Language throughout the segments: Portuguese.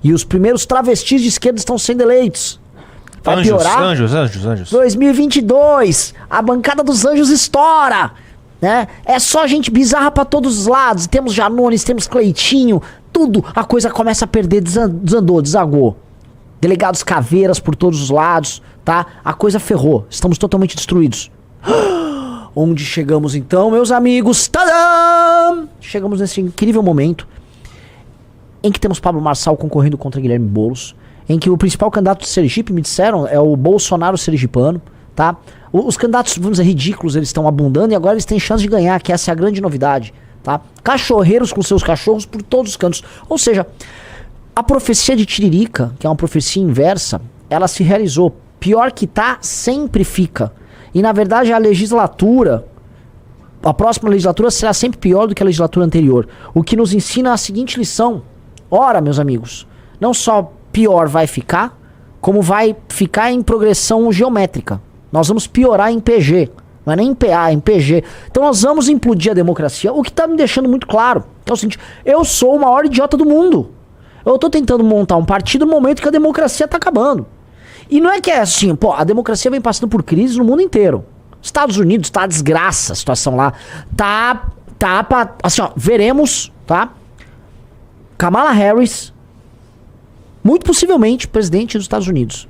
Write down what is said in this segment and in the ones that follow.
E os primeiros travestis de esquerda estão sendo eleitos. Vai piorar? Anjos. 2022, a bancada dos anjos estoura, né? É só gente bizarra pra todos os lados. Temos Janones, temos Cleitinho, tudo. A coisa começa a perder, desandou, desagou. Delegados caveiras por todos os lados, tá? A coisa ferrou, estamos totalmente destruídos. Onde chegamos então, meus amigos? Tadam! Chegamos nesse incrível momento em que temos Pablo Marçal concorrendo contra Guilherme Boulos, em que o principal candidato de Sergipe, me disseram, é o Bolsonaro sergipano, tá? Os candidatos, vamos dizer, ridículos, eles estão abundando e agora eles têm chance de ganhar, que essa é a grande novidade, tá? Cachorreiros com seus cachorros por todos os cantos. Ou seja, a profecia de Tiririca, que é uma profecia inversa, ela se realizou. Pior que tá, sempre fica. E na verdade a legislatura, a próxima legislatura será sempre pior do que a legislatura anterior. O que nos ensina a seguinte lição. Ora, meus amigos, não só pior vai ficar, como vai ficar em progressão geométrica. Nós vamos piorar em PG. Não é nem em PA, é em PG. Então nós vamos implodir a democracia, o que tá me deixando muito claro. É o seguinte, eu sou o maior idiota do mundo. Eu tô tentando montar um partido no momento que a democracia tá acabando. E não é que é assim, pô, a democracia vem passando por crise no mundo inteiro. Estados Unidos tá desgraça a situação lá. Assim, ó, veremos, tá? Kamala Harris, muito possivelmente presidente dos Estados Unidos,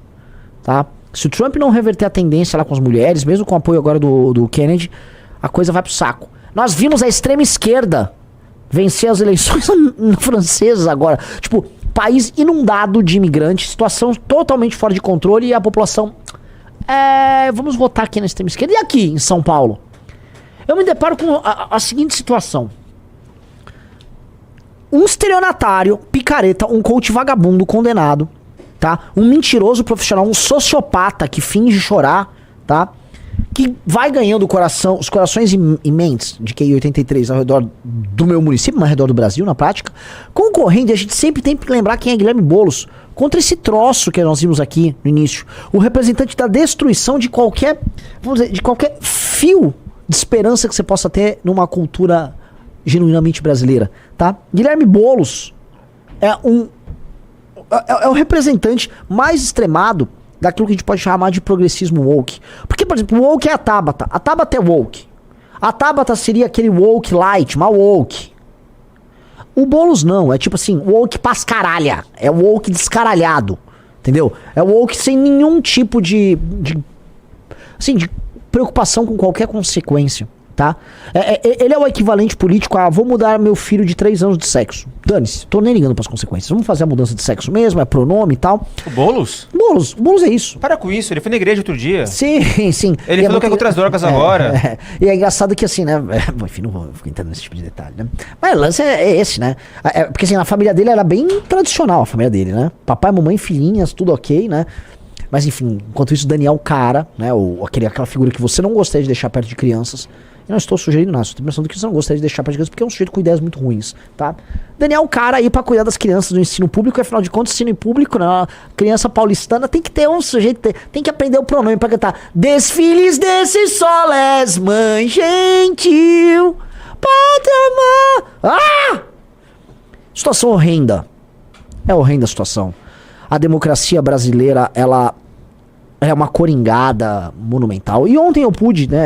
tá? Se o Trump não reverter a tendência lá com as mulheres, mesmo com o apoio agora do Kennedy, a coisa vai pro saco. Nós vimos a extrema esquerda vencer as eleições francesas agora. Tipo, país inundado de imigrantes, situação totalmente fora de controle e a população... vamos votar aqui na extrema esquerda. E aqui, em São Paulo? Eu me deparo com a seguinte situação. Um estelionatário, picareta, um coach vagabundo condenado, tá? Um mentiroso profissional, um sociopata que finge chorar, tá? Que vai ganhando os corações e mentes de QI 83 ao redor do meu município, mas ao redor do Brasil, na prática, concorrendo, e a gente sempre tem que lembrar quem é Guilherme Boulos, contra esse troço que nós vimos aqui no início, o representante da destruição de qualquer, vamos dizer, de qualquer fio de esperança que você possa ter numa cultura genuinamente brasileira, tá? Guilherme Boulos é o representante mais extremado daquilo que a gente pode chamar de progressismo woke. Porque, por exemplo, o woke é a Tabata. A Tabata é woke. A Tabata seria aquele woke light, mal woke. O Boulos não, é tipo assim, woke pascaralha. É woke descaralhado. Entendeu? É woke sem nenhum tipo de preocupação com qualquer consequência. Tá? Ele é o equivalente político a vou mudar meu filho de 3 anos de sexo. Dane-se, tô nem ligando pras consequências. Vamos fazer a mudança de sexo mesmo, é pronome e tal. O Boulos? Boulos é isso. Para com isso, ele foi na igreja outro dia. Sim. Ele falou que é contra as drogas agora. E é engraçado que assim, né? Enfim, não vou ficar entrando nesse tipo de detalhe, né? Mas o lance é esse, né? Porque assim, a família dele era bem tradicional, a família dele, né? Papai, mamãe, filhinhas, tudo ok, né? Mas enfim, enquanto isso, Daniel Cara, né? Aquela figura que você não gostaria de deixar perto de crianças. Eu não estou sugerindo nada, estou pensando que você não gostaria de deixar para as crianças, porque é um sujeito com ideias muito ruins, tá? Daniel Cara aí para cuidar das crianças do ensino público, afinal de contas, ensino público, né? A criança paulistana tem que ter um sujeito, tem que aprender o pronome para cantar Desfiles desses soles, mãe gentil, pátria amar. Ah! Situação horrenda. É horrenda a situação. A democracia brasileira, ela é uma coringada monumental. E ontem eu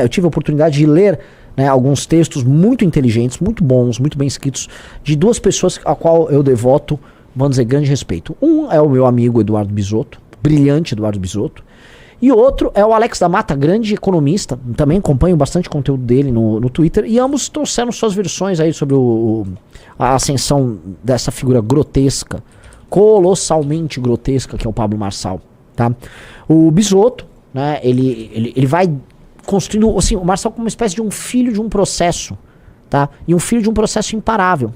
tive a oportunidade de ler, né, alguns textos muito inteligentes, muito bons, muito bem escritos, de duas pessoas a qual eu devoto, vamos dizer, grande respeito. Um é o meu amigo Eduardo Bisotto, brilhante Eduardo Bisotto, e outro é o Alex da Mata, grande economista, também acompanho bastante conteúdo dele no Twitter, e ambos trouxeram suas versões aí sobre a ascensão dessa figura grotesca, colossalmente grotesca, que é o Pablo Marçal. Tá? O Bisotto, né, ele vai construindo assim, o Marçal como uma espécie de um filho de um processo, tá? E um filho de um processo imparável.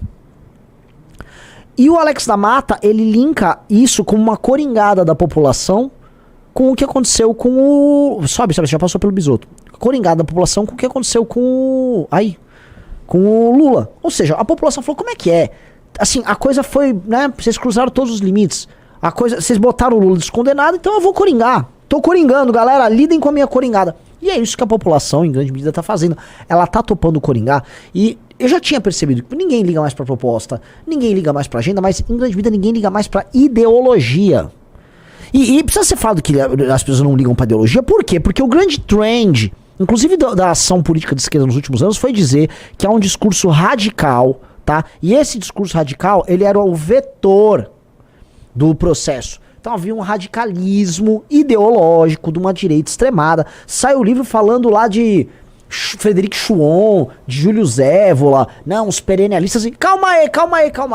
E o Alex da Mata, ele linka isso como uma coringada da população com o que aconteceu com o... Sabe, já passou pelo Bisotto. Coringada da população com o que aconteceu com o Lula. Ou seja, a população falou, como é que é? Assim, a coisa foi, né, vocês cruzaram todos os limites. Vocês botaram o Lula descondenado, então eu vou coringar. Tô coringando, galera, lidem com a minha coringada. E é isso que a população, em grande medida, tá fazendo. Ela tá topando coringar. E eu já tinha percebido que ninguém liga mais pra proposta, ninguém liga mais pra agenda, mas em grande medida ninguém liga mais pra ideologia. E precisa ser falado que as pessoas não ligam pra ideologia, por quê? Porque o grande trend, inclusive da ação política de esquerda nos últimos anos, foi dizer que há um discurso radical, tá? E esse discurso radical, ele era o vetor do processo. Então havia um radicalismo ideológico de uma direita extremada. Sai o livro falando lá de Frederic Chouon, de Júlio Zévola, não, os perennialistas. Calma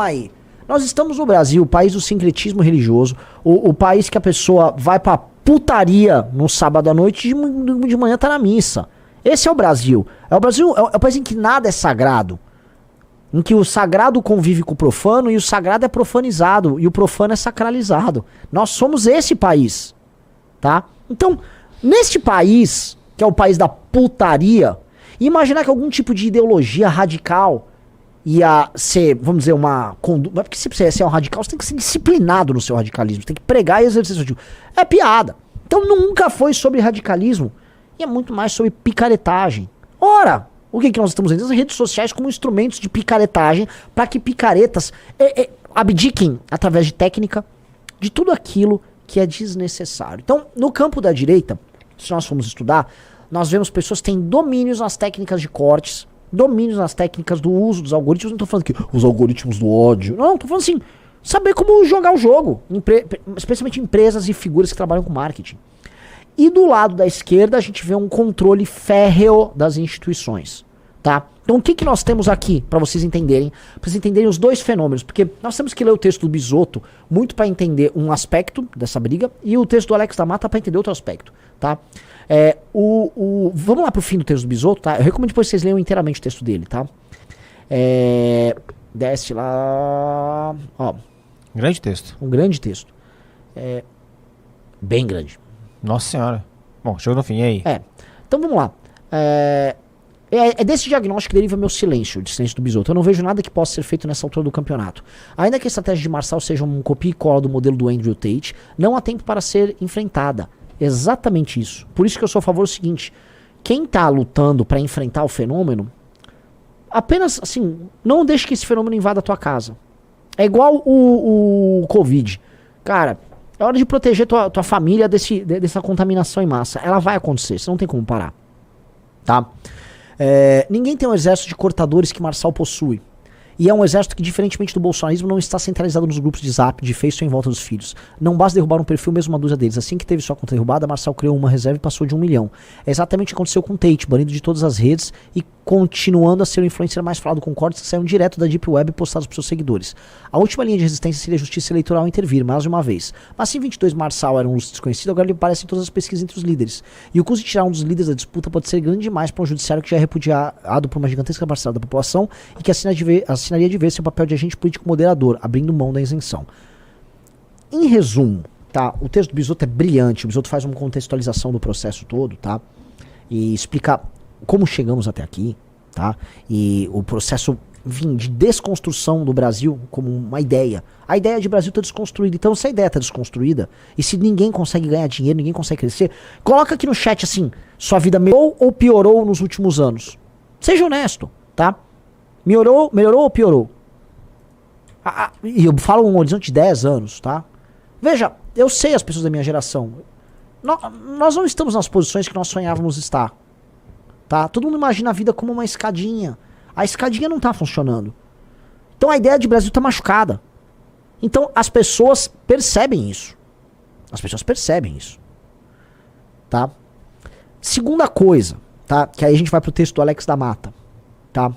aí. Nós estamos no Brasil, o país do sincretismo religioso, o país que a pessoa vai pra putaria no sábado à noite e de manhã tá na missa. Esse é o Brasil. É o país em que nada é sagrado. Em que o sagrado convive com o profano e o sagrado é profanizado e o profano é sacralizado. Nós somos esse país, tá? Então, neste país, que é o país da putaria, imaginar que algum tipo de ideologia radical ia ser, vamos dizer, uma conduta... Porque se você é um radical, você tem que ser disciplinado no seu radicalismo, você tem que pregar e exercer seu tipo. É piada. Então nunca foi sobre radicalismo, e é muito mais sobre picaretagem. Ora... O que nós estamos vendo? As redes sociais como instrumentos de picaretagem para que picaretas abdiquem, através de técnica, de tudo aquilo que é desnecessário. Então, no campo da direita, se nós formos estudar, nós vemos pessoas que têm domínios nas técnicas de cortes, domínios nas técnicas do uso dos algoritmos. Não estou falando que os algoritmos do ódio. Não, estou falando assim, saber como jogar o jogo. Especialmente empresas e figuras que trabalham com marketing. E do lado da esquerda a gente vê um controle férreo das instituições, tá? Então o que nós temos aqui, para vocês entenderem os dois fenômenos, porque nós temos que ler o texto do Bisotto muito para entender um aspecto dessa briga e o texto do Alex da Mata para entender outro aspecto, tá? Vamos lá pro fim do texto do Bisotto, tá? Eu recomendo depois que vocês leiam inteiramente o texto dele, tá? Desce lá, ó. Grande texto. Um grande texto. Bem grande. Nossa senhora. Bom, chegou no fim, e aí? Então vamos lá. É desse diagnóstico que deriva meu silêncio, de silêncio do Bisotto. Eu não vejo nada que possa ser feito nessa altura do campeonato. Ainda que a estratégia de Marçal seja um copia e cola do modelo do Andrew Tate, não há tempo para ser enfrentada. Exatamente isso. Por isso que eu sou a favor do seguinte: quem tá lutando para enfrentar o fenômeno, apenas, assim, não deixe que esse fenômeno invada a tua casa. É igual o Covid. Cara... É hora de proteger tua família dessa contaminação em massa. Ela vai acontecer, você não tem como parar. Tá? Ninguém tem um exército de cortadores que Marçal possui. E é um exército que, diferentemente do bolsonarismo, não está centralizado nos grupos de zap, de Face ou em volta dos filhos. Não basta derrubar um perfil, mesmo uma dúzia deles. Assim que teve sua conta derrubada, Marçal criou uma reserva e passou de 1 milhão. É exatamente o que aconteceu com Tate, banido de todas as redes e continuando a ser o influencer mais falado com cortes que saíram direto da Deep Web postados por seus seguidores. A última linha de resistência seria a justiça eleitoral intervir, mais de uma vez. Mas se em 22 Marçal era um desconhecido, agora ele aparece em todas as pesquisas entre os líderes. E o custo de tirar um dos líderes da disputa pode ser grande demais para um judiciário que já é repudiado por uma gigantesca parcela da população e que assinaria de ver seu papel de agente político moderador, abrindo mão da isenção. Em resumo, tá? O texto do Bisotto é brilhante. O Bisotto faz uma contextualização do processo todo, tá? E explica como chegamos até aqui, tá? E o processo, enfim, de desconstrução do Brasil como uma ideia. A ideia de Brasil está desconstruída. Então, se a ideia está desconstruída, e se ninguém consegue ganhar dinheiro, ninguém consegue crescer, coloca aqui no chat assim, sua vida melhorou ou piorou nos últimos anos? Seja honesto, tá? Melhorou ou piorou? E eu falo um horizonte de 10 anos, tá? Veja, eu sei as pessoas da minha geração. Nós não estamos nas posições que nós sonhávamos estar. Tá? Todo mundo imagina a vida como uma escadinha. A escadinha não tá funcionando. Então a ideia de Brasil tá machucada. Então as pessoas percebem isso. Tá? Segunda coisa, tá? Que aí a gente vai pro texto do Alex da Mata. Tá?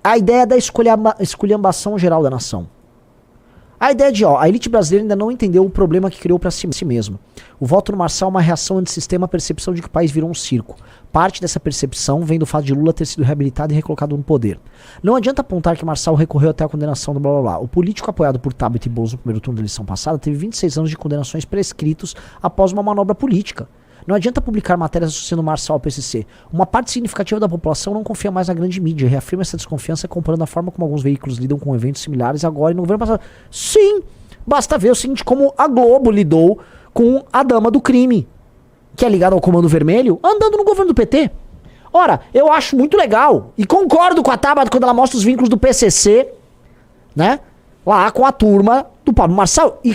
A ideia da esculhambação geral da nação. A ideia de, a elite brasileira ainda não entendeu o problema que criou para si mesma. O voto no Marçal é uma reação antissistema à percepção de que o país virou um circo. Parte dessa percepção vem do fato de Lula ter sido reabilitado e recolocado no poder. Não adianta apontar que Marçal recorreu até a condenação do blá blá blá. O político apoiado por Tabet e Bozo no primeiro turno da eleição passada teve 26 anos de condenações prescritos após uma manobra política. Não adianta publicar matérias associando Marçal ao PCC. Uma parte significativa da população não confia mais na grande mídia, reafirma essa desconfiança comparando a forma como alguns veículos lidam com eventos similares agora e no governo passado. Sim, basta ver o seguinte, como a Globo lidou com a dama do crime, que é ligada ao Comando Vermelho, andando no governo do PT. Ora, eu acho muito legal. E concordo com a Tabata quando ela mostra os vínculos do PCC, né? Lá com a turma do Pablo Marçal. E